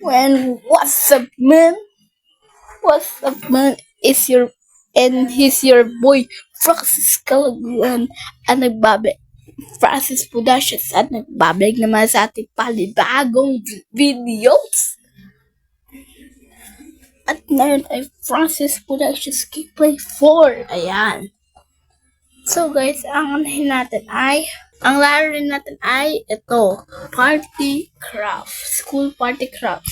What's up, man? What's up, man? He's your boy, Francis Calaguan, at Francis Pudasius, at nagbabalik naman sa ating palibagong videos. At ngayon ay Francis Pudasius Gameplay 4. Ayan. So guys, ang laro rin natin ay ito, Party Craft, School Party Craft.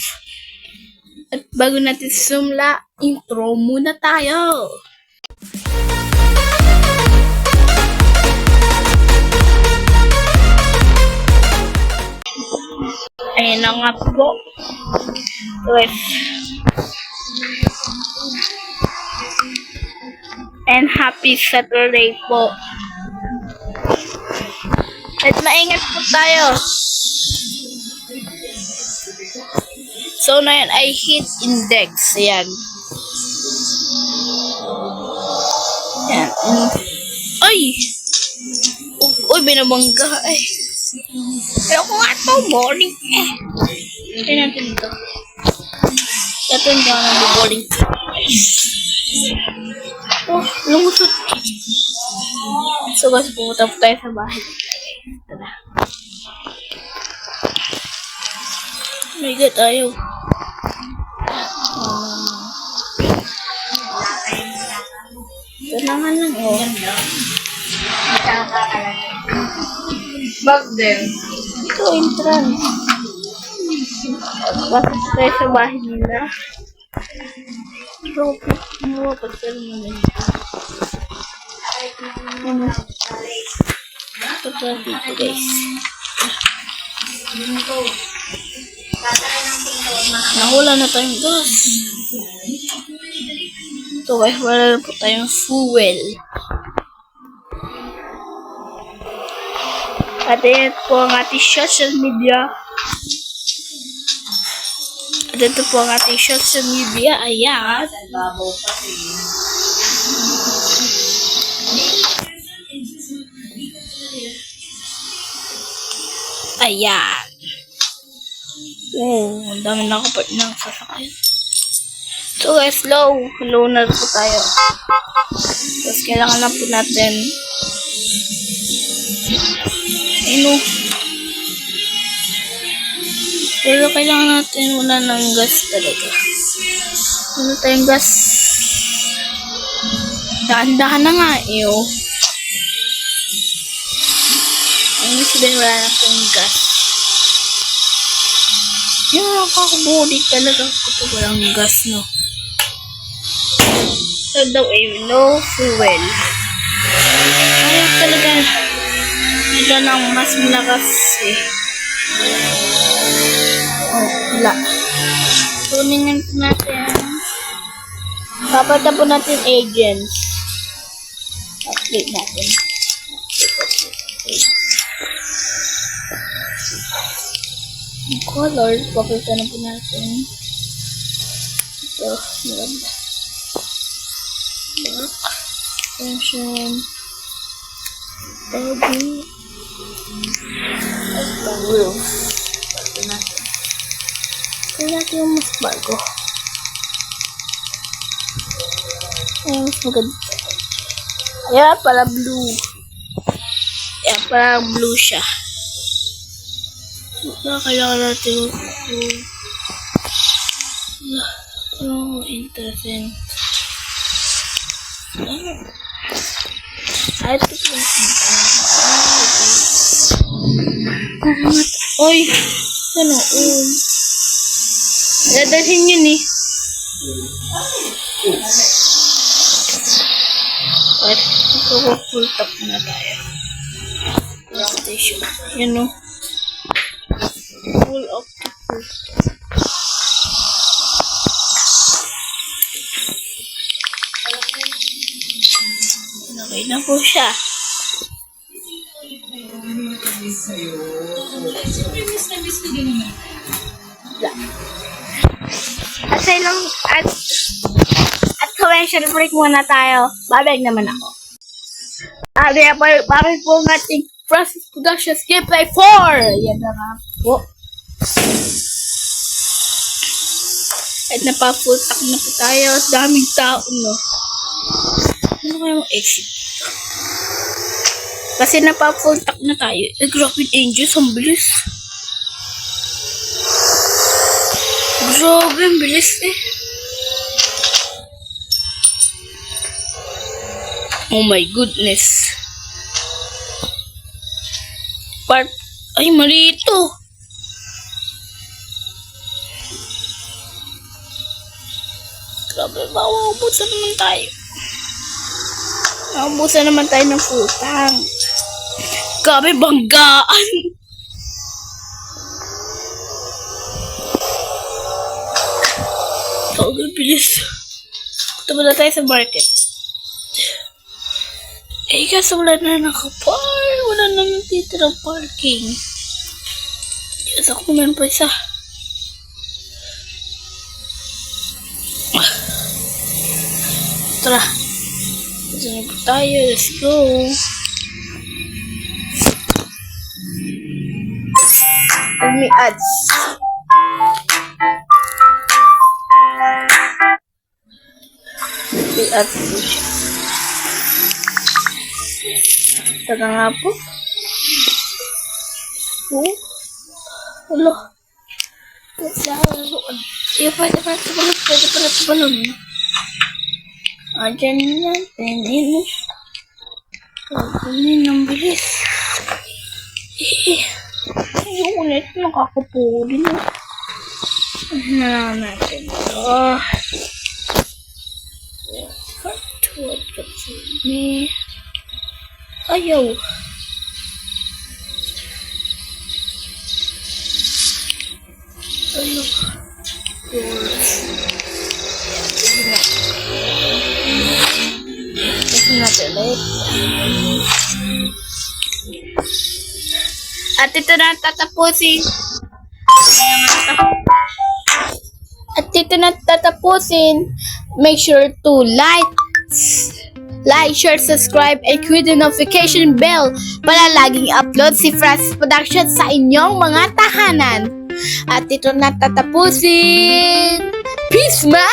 At bago natin sumla, intro muna tayo! Ayan na nga po. Guys. And happy Saturday po. At maingat po tayo. So na yan ay heat index. Ayan. Ayan. Ay! Uy, binabangga eh. Pero kung nga ito, boring eh. Ito natin ito. Ito yung gano'n na boring. Oh, lumusot. So guys, pumunta po tayo sa bahay. Tara. My God, ayaw. Tanangan lang, oh. Bag din. Ito, entrance. Pasok tayo sa bahay nila. Tropic mo, pagkala mo na ito. Ito pa dito, guys. Nahula na tayong gas. Ito guys, wala na po tayong fuel. At ayan po ang ating social media. At ito po ang ating social media. Ayan. Ayan. Oh, ang dami nakapart ng sasakyan. So guys, low na po tayo. Tapos kailangan na po natin pero kailangan natin muna ng gas talaga. Ano tayong gas? Dahan-dahan na nga eh, oh. Ang sabihin wala na tayong gas. Yung nakakabulit talaga kapag walang gas, no? So daw eh, no fuel. Ayaw talaga. Ito nang mas malakas eh. Oh, wala. Kunin po natin. Papata po natin agents. Update natin. Yung color, papalitan na po natin. Ito, maganda. Black. Tension. Baby. At the wheels. Palitan natin. Kaya natin yung mas bago. Ayan, mas maganda. Ayan, pala blue. Ayan, pala blue siya. Kailangan natin interesting. Ay, ito po. Oy, ano? Dadalhin yun eh. At full top na tayo. Station. Yan o. Full of full top. Okay na po siya. At commercial break muna tayo. Babalik naman ako. Babalik po ng ating Francis Pudasius Gameplay 4. Yan na nga po. At napa-full tank na po tayo. Daming tao, no? Ano kayong exit? Kasi napa-full tank na tayo. Grabe, Angels, ang bilis. Grabe, ang bilis eh. Oh my goodness. Ay, mali ito. Grabe, mauubusan naman tayo. Mauubusan naman tayo ng putang. Grabe, banggaan. Grabe, bilis. Punta muna tayo sa market. Eh, kaso wala na nakapar. Wala na natitirang parking. Yes, ako meron pa isa. Tara. Gusto na po tayo. Let's go. Tell me ads. May ads po siya. Tara nga po. Oh. Hello. Pwede pala ito balon. Diyan yan. Pwede. Pwede ng bilis. Yung ulit. Nakakapuli na. Natin ito. What me? Ayaw. Ano? Kasi natin ulit. At ito na tatapusin. Make sure to like, share, subscribe, and click the notification bell para laging upload si Francis Production sa inyong mga tahanan. At ito na tatapusin. Peace, man!